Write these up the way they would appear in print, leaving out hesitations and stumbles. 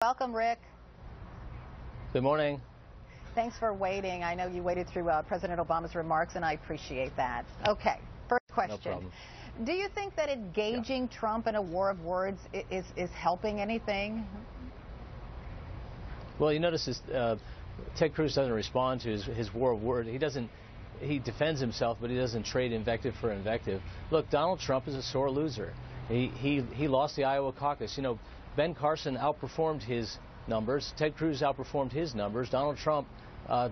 Welcome, Rick. Good morning. Thanks for waiting. I know you waited through President Obama's remarks, and I appreciate that. Okay, first question. No problem. Do you think that engaging Trump in a war of words is helping anything? Well, you notice this, Ted Cruz doesn't respond to his war of words. He defends himself, but he doesn't trade invective for invective. Look, Donald Trump is a sore loser. He lost the Iowa caucus. You know, Ben Carson outperformed his numbers. Ted Cruz outperformed his numbers. Donald Trump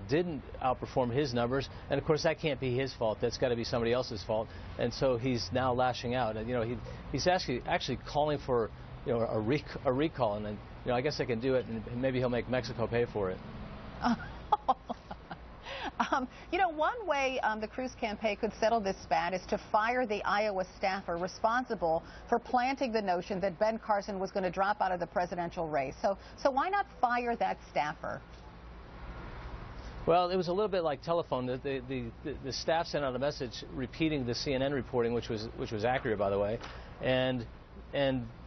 didn't outperform his numbers, and of course that can't be his fault. That's got to be somebody else's fault. And so he's now lashing out. You know, he's actually calling for a recall, and I guess they can do it, and maybe he'll make Mexico pay for it. One way the Cruz campaign could settle this spat is to fire the Iowa staffer responsible for planting the notion that Ben Carson was going to drop out of the presidential race. So why not fire that staffer? Well, it was a little bit like telephone. The staff sent out a message repeating the CNN reporting, which was accurate, by the way, and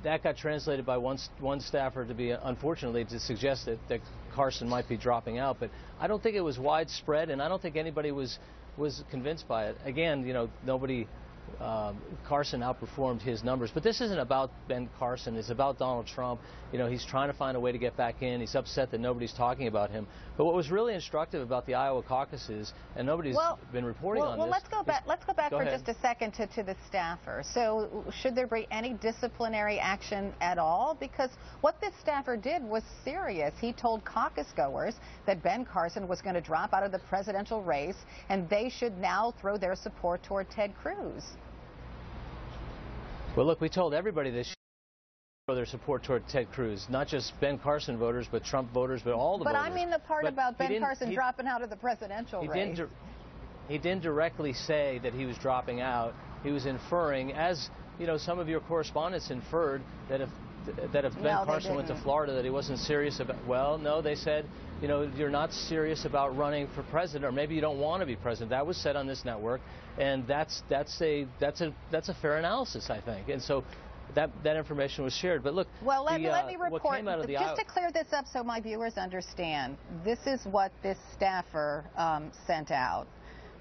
that got translated by one staffer to be, unfortunately, to suggest that Carson might be dropping out. But I don't think it was widespread, and I don't think anybody was convinced by it. Again, Carson outperformed his numbers. But this isn't about Ben Carson. It's about Donald Trump. He's trying to find a way to get back in. He's upset that nobody's talking about him. But what was really instructive about the Iowa caucuses, and nobody's been reporting on this. Let's go back for just a second to the staffer. So should there be any disciplinary action at all? Because what this staffer did was serious. He told caucus goers that Ben Carson was going to drop out of the presidential race, and they should now throw their support toward Ted Cruz. Well, look, we told everybody this throw their support toward Ted Cruz, not just Ben Carson voters, but Trump voters, but all the voters. But I mean the part about Ben Carson dropping out of the presidential race. He didn't directly say that he was dropping out. He was inferring, as some of your correspondents inferred, that if Ben Carson went to Florida, that he wasn't serious about. Well, no, they said, you're not serious about running for president, or maybe you don't want to be president. That was said on this network, and that's a fair analysis, I think. And so that information was shared. But look, well, let me report, what came out of just to clear this up so my viewers understand. This is what this staffer sent out.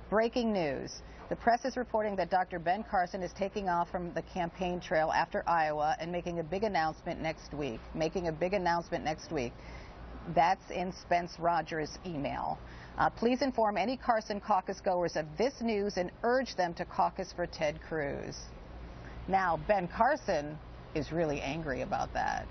Breaking news. The press is reporting that Dr. Ben Carson is taking off from the campaign trail after Iowa and making a big announcement next week. That's in Spence Rogers' email. Please inform any Carson caucus goers of this news and urge them to caucus for Ted Cruz. Now, Ben Carson is really angry about that.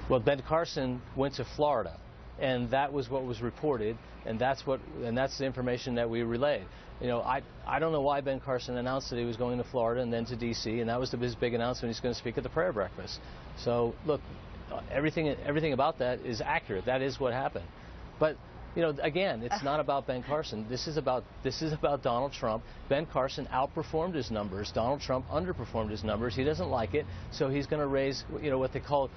Well, Ben Carson went to Florida, and that was what was reported, and that's the information that we relayed. I don't know why Ben Carson announced that he was going to Florida and then to D.C., and that was his big announcement. He's going to speak at the prayer breakfast. So, look, everything about that is accurate. That is what happened. But again, it's not about Ben Carson. This is about Donald Trump. Ben Carson outperformed his numbers. Donald Trump underperformed his numbers. He doesn't like it, so he's going to raise what they call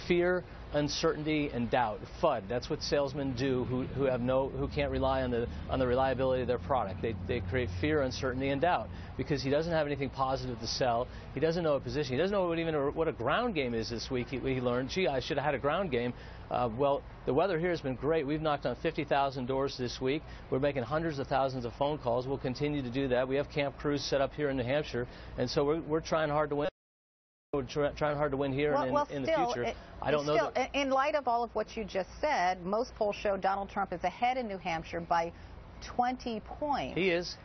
fear, uncertainty, and doubt. FUD. That's what salesmen do who can't rely on the reliability of their product. They create fear, uncertainty, and doubt because he doesn't have anything positive to sell. He doesn't know a position. He doesn't know what a ground game is this week. He learned, gee, I should have had a ground game. Well, the weather here has been great. We've knocked on 50,000 doors this week. We're making hundreds of thousands of phone calls. We'll continue to do that. We have Camp Cruz set up here in New Hampshire, and so we're trying hard to win. We're trying hard to win here in the future. I don't know. In light of all of what you just said, most polls show Donald Trump is ahead in New Hampshire by 20 points. He is.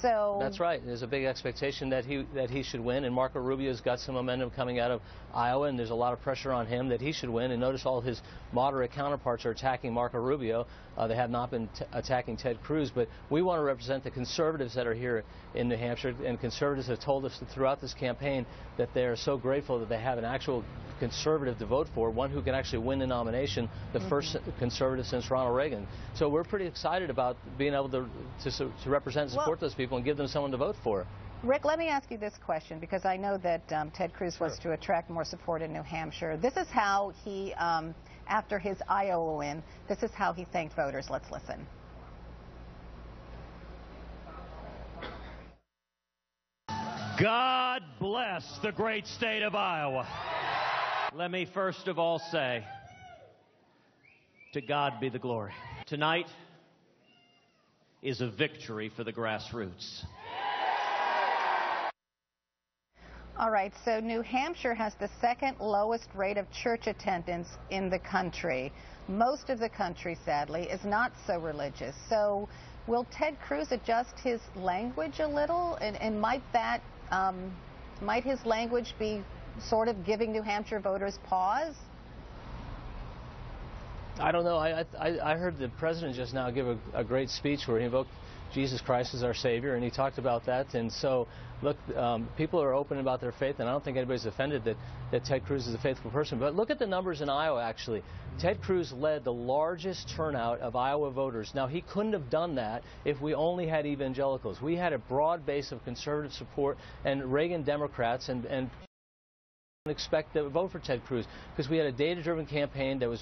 So that's right. There's a big expectation that he should win, and Marco Rubio's got some momentum coming out of Iowa, and there's a lot of pressure on him that he should win. And notice all his moderate counterparts are attacking Marco Rubio. They have not been attacking Ted Cruz, but we want to represent the conservatives that are here in New Hampshire, and conservatives have told us throughout this campaign that they're so grateful that they have an actual conservative to vote for, one who can actually win the nomination, the first conservative since Ronald Reagan. So we're pretty excited about being able to represent and support those people and give them someone to vote for. Rick, let me ask you this question, because I know that Ted Cruz was to attract more support in New Hampshire. This is how he, after his Iowa win, this is how he thanked voters. Let's listen. God bless the great state of Iowa. Let me first of all say, to God be the glory. Tonight is a victory for the grassroots. All right, so New Hampshire has the second lowest rate of church attendance in the country. Most of the country, sadly, is not so religious. So will Ted Cruz adjust his language a little? And might his language be sort of giving New Hampshire voters pause? I don't know. I heard the president just now give a great speech where he invoked Jesus Christ as our Savior, and he talked about that. And so, look, people are open about their faith, and I don't think anybody's offended that Ted Cruz is a faithful person. But look at the numbers in Iowa, actually. Ted Cruz led the largest turnout of Iowa voters. Now, he couldn't have done that if we only had evangelicals. We had a broad base of conservative support and Reagan Democrats and expect to vote for Ted Cruz because we had a data-driven campaign that we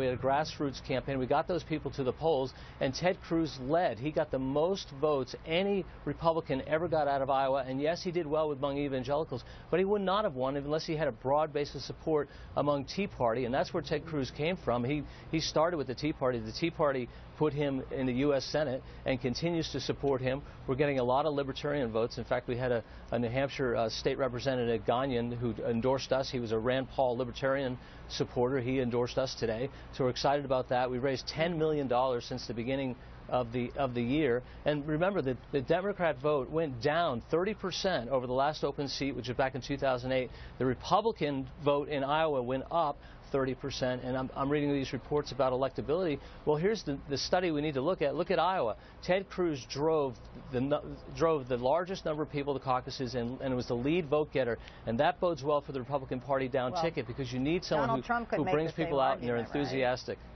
had a grassroots campaign. We got those people to the polls, and Ted Cruz led. He got the most votes any Republican ever got out of Iowa, and yes, he did well among evangelicals, but he would not have won unless he had a broad base of support among Tea Party, and that's where Ted Cruz came from. He started with the Tea Party. The Tea Party put him in the U.S. Senate and continues to support him. We're getting a lot of libertarian votes. In fact, we had a New Hampshire state representative, Gagnon, who endorsed us. He was a Rand Paul libertarian supporter. He endorsed us today, so we're excited about that. We raised $10 million since the beginning of the year. And remember, the Democrat vote went down 30% over the last open seat, which was back in 2008. The Republican vote in Iowa went up 30%, and I'm reading these reports about electability. Well, here's the study we need to look at. Look at Iowa. Ted Cruz drove the largest number of people to caucuses, and it was the lead vote getter, and that bodes well for the Republican Party down ticket because you need someone who brings people out and they're enthusiastic. Right?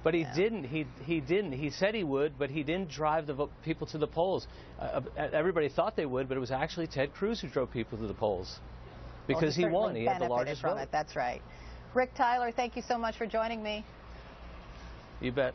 But he didn't. He didn't. He said he would, but he didn't drive the people to the polls. Everybody thought they would, but it was actually Ted Cruz who drove people to the polls because he won. He had the largest vote. That's right. Rick Tyler, thank you so much for joining me. You bet.